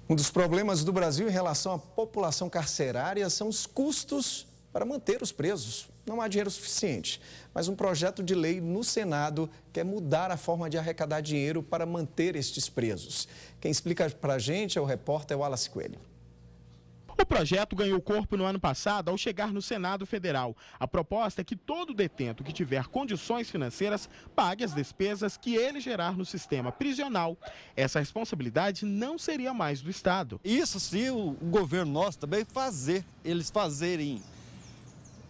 Um dos problemas do Brasil em relação à população carcerária são os custos para manter os presos. Não há dinheiro suficiente, mas um projeto de lei no Senado quer mudar a forma de arrecadar dinheiro para manter estes presos. Quem explica para a gente é o repórter Wallace Coelho. O projeto ganhou corpo no ano passado ao chegar no Senado Federal. A proposta é que todo detento que tiver condições financeiras pague as despesas que ele gerar no sistema prisional. Essa responsabilidade não seria mais do Estado. Isso se o governo nosso também eles fazerem,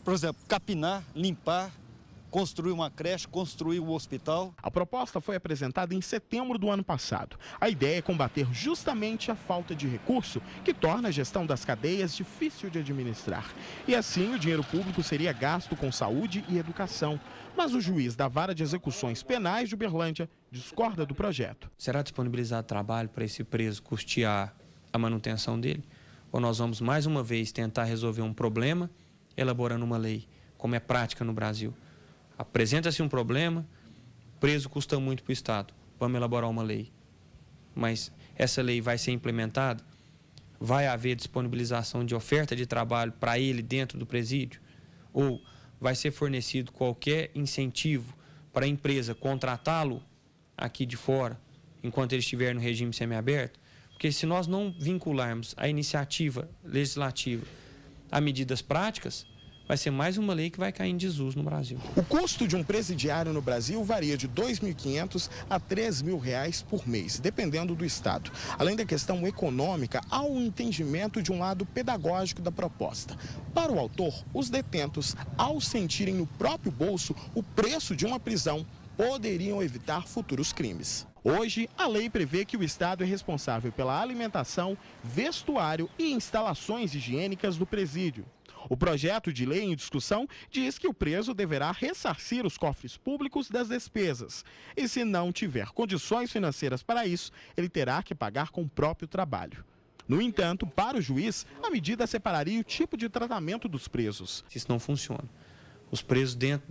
por exemplo, capinar, limpar, construir uma creche, construir um hospital. A proposta foi apresentada em setembro do ano passado. A ideia é combater justamente a falta de recurso que torna a gestão das cadeias difícil de administrar. E assim o dinheiro público seria gasto com saúde e educação. Mas o juiz da Vara de Execuções Penais de Uberlândia discorda do projeto. Será disponibilizado trabalho para esse preso custear a manutenção dele? Ou nós vamos mais uma vez tentar resolver um problema elaborando uma lei, como é prática no Brasil? Apresenta-se um problema, preso custa muito para o Estado, vamos elaborar uma lei. Mas essa lei vai ser implementada? Vai haver disponibilização de oferta de trabalho para ele dentro do presídio? Ou vai ser fornecido qualquer incentivo para a empresa contratá-lo aqui de fora, enquanto ele estiver no regime semiaberto? Porque se nós não vincularmos a iniciativa legislativa a medidas práticas, vai ser mais uma lei que vai cair em desuso no Brasil. O custo de um presidiário no Brasil varia de R$ 2.500 a R$ 3.000 por mês, dependendo do estado. Além da questão econômica, há um entendimento de um lado pedagógico da proposta. Para o autor, os detentos, ao sentirem no próprio bolso o preço de uma prisão, poderiam evitar futuros crimes. Hoje, a lei prevê que o Estado é responsável pela alimentação, vestuário e instalações higiênicas do presídio. O projeto de lei em discussão diz que o preso deverá ressarcir os cofres públicos das despesas. E se não tiver condições financeiras para isso, ele terá que pagar com o próprio trabalho. No entanto, para o juiz, a medida separaria o tipo de tratamento dos presos. Isso não funciona. Os presos dentro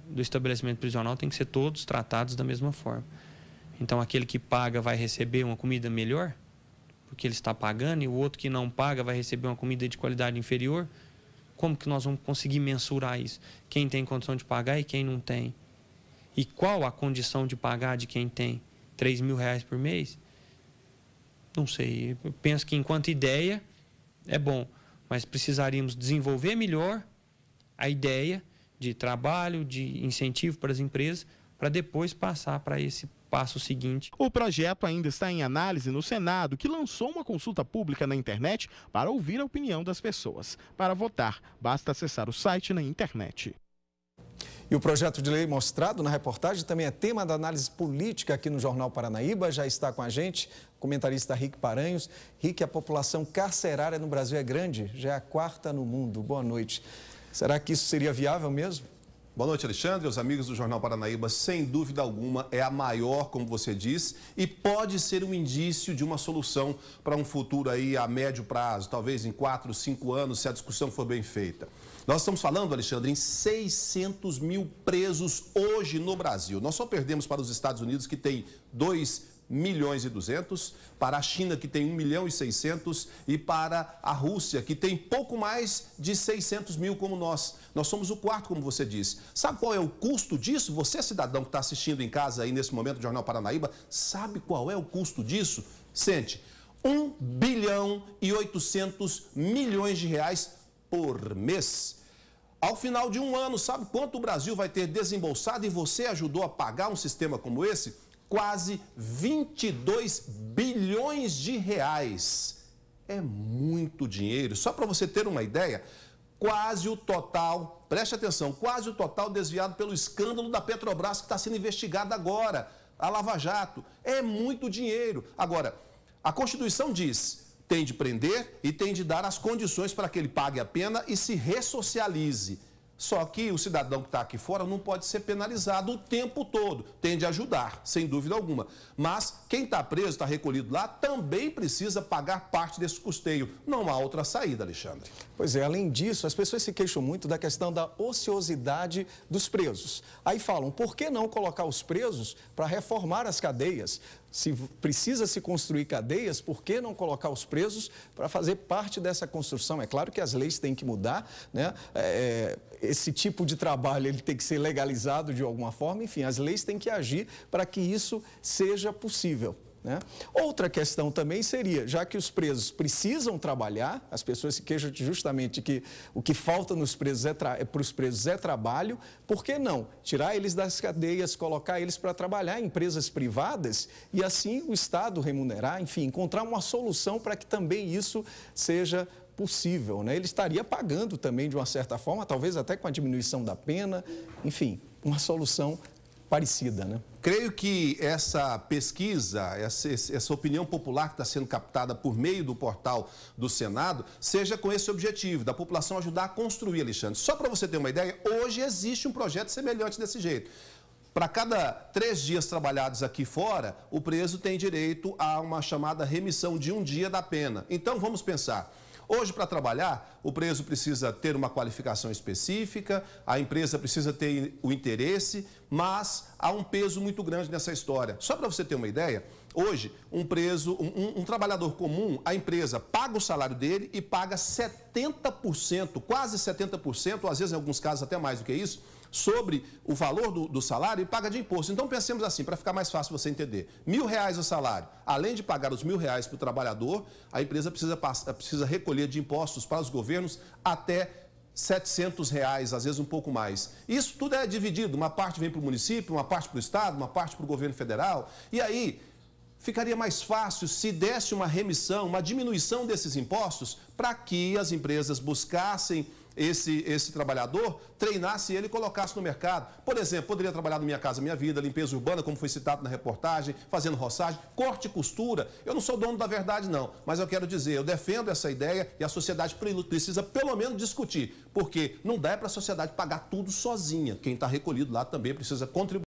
do estabelecimento prisional têm que ser todos tratados da mesma forma. Então, aquele que paga vai receber uma comida melhor, porque ele está pagando, e o outro que não paga vai receber uma comida de qualidade inferior. Como que nós vamos conseguir mensurar isso? Quem tem condição de pagar e quem não tem? E qual a condição de pagar de quem tem R$ 3.000 por mês? Não sei. Eu penso que enquanto ideia é bom, mas precisaríamos desenvolver melhor a ideia de trabalho, de incentivo para as empresas, para depois passar para esse passo seguinte. O projeto ainda está em análise no Senado, que lançou uma consulta pública na internet para ouvir a opinião das pessoas. Para votar, basta acessar o site na internet. E o projeto de lei mostrado na reportagem também é tema da análise política aqui no Jornal Paranaíba. Já está com a gente o comentarista Rick Paranhos. Rick, a população carcerária no Brasil é grande, já é a 4ª no mundo. Boa noite. Será que isso seria viável mesmo? Boa noite, Alexandre. Os amigos do Jornal Paranaíba, sem dúvida alguma, é a maior, como você diz, e pode ser um indício de uma solução para um futuro aí a médio prazo, talvez em 4, 5 anos, se a discussão for bem feita. Nós estamos falando, Alexandre, em 600 mil presos hoje no Brasil. Nós só perdemos para os Estados Unidos, que tem 2.200.000, para a China, que tem 1.600.000, e para a Rússia, que tem pouco mais de 600 mil como nós. Nós somos o 4º, como você disse. Sabe qual é o custo disso? Você, cidadão que está assistindo em casa aí nesse momento do Jornal Paranaíba, sabe qual é o custo disso? Sente, 1.800 bilhões por mês. Ao final de um ano, sabe quanto o Brasil vai ter desembolsado e você ajudou a pagar um sistema como esse? Quase 22 bilhões de reais. É muito dinheiro. Só para você ter uma ideia, quase o total, preste atenção, quase o total desviado pelo escândalo da Petrobras, que está sendo investigado agora, a Lava Jato. É muito dinheiro. Agora, a Constituição diz, tem de prender e tem de dar as condições para que ele pague a pena e se ressocialize. Só que o cidadão que está aqui fora não pode ser penalizado o tempo todo. Tem de ajudar, sem dúvida alguma. Mas quem está preso, está recolhido lá, também precisa pagar parte desse custeio. Não há outra saída, Alexandre. Pois é, além disso, as pessoas se queixam muito da questão da ociosidade dos presos. Aí falam, por que não colocar os presos para reformar as cadeias? Se precisa se construir cadeias, por que não colocar os presos para fazer parte dessa construção? É claro que as leis têm que mudar, né? Esse tipo de trabalho ele tem que ser legalizado de alguma forma, enfim, as leis têm que agir para que isso seja possível, né? Outra questão também seria, já que os presos precisam trabalhar, as pessoas se queixam justamente que o que falta nos presos para os presos é trabalho, por que não tirar eles das cadeias, colocar eles para trabalhar em empresas privadas e assim o Estado remunerar, enfim, encontrar uma solução para que também isso seja possível, né? Ele estaria pagando também de uma certa forma, talvez até com a diminuição da pena, enfim, uma solução parecida, né? Creio que essa pesquisa, essa opinião popular que está sendo captada por meio do portal do Senado, seja com esse objetivo, da população ajudar a construir, Alexandre. Só para você ter uma ideia, hoje existe um projeto semelhante desse jeito. Para cada 3 dias trabalhados aqui fora, o preso tem direito a uma chamada remissão de 1 dia da pena. Então, vamos pensar. Hoje, para trabalhar, o preso precisa ter uma qualificação específica, a empresa precisa ter o interesse, mas há um peso muito grande nessa história. Só para você ter uma ideia, hoje, um preso, um trabalhador comum, a empresa paga o salário dele e paga 70%, quase 70%, ou às vezes em alguns casos até mais do que isso, sobre o valor do salário e paga de imposto. Então, pensemos assim, para ficar mais fácil você entender. R$1.000 o salário. Além de pagar os R$1.000 para o trabalhador, a empresa precisa recolher de impostos para os governos até R$700, às vezes um pouco mais. Isso tudo é dividido. Uma parte vem para o município, uma parte para o Estado, uma parte para o governo federal. E aí, ficaria mais fácil se desse uma remissão, uma diminuição desses impostos para que as empresas buscassem esse trabalhador, treinasse ele e colocasse no mercado. Por exemplo, poderia trabalhar no Minha Casa Minha Vida, limpeza urbana, como foi citado na reportagem, fazendo roçagem, corte e costura. Eu não sou dono da verdade, não, mas eu quero dizer, eu defendo essa ideia e a sociedade precisa pelo menos discutir, porque não dá para a sociedade pagar tudo sozinha. Quem está recolhido lá também precisa contribuir.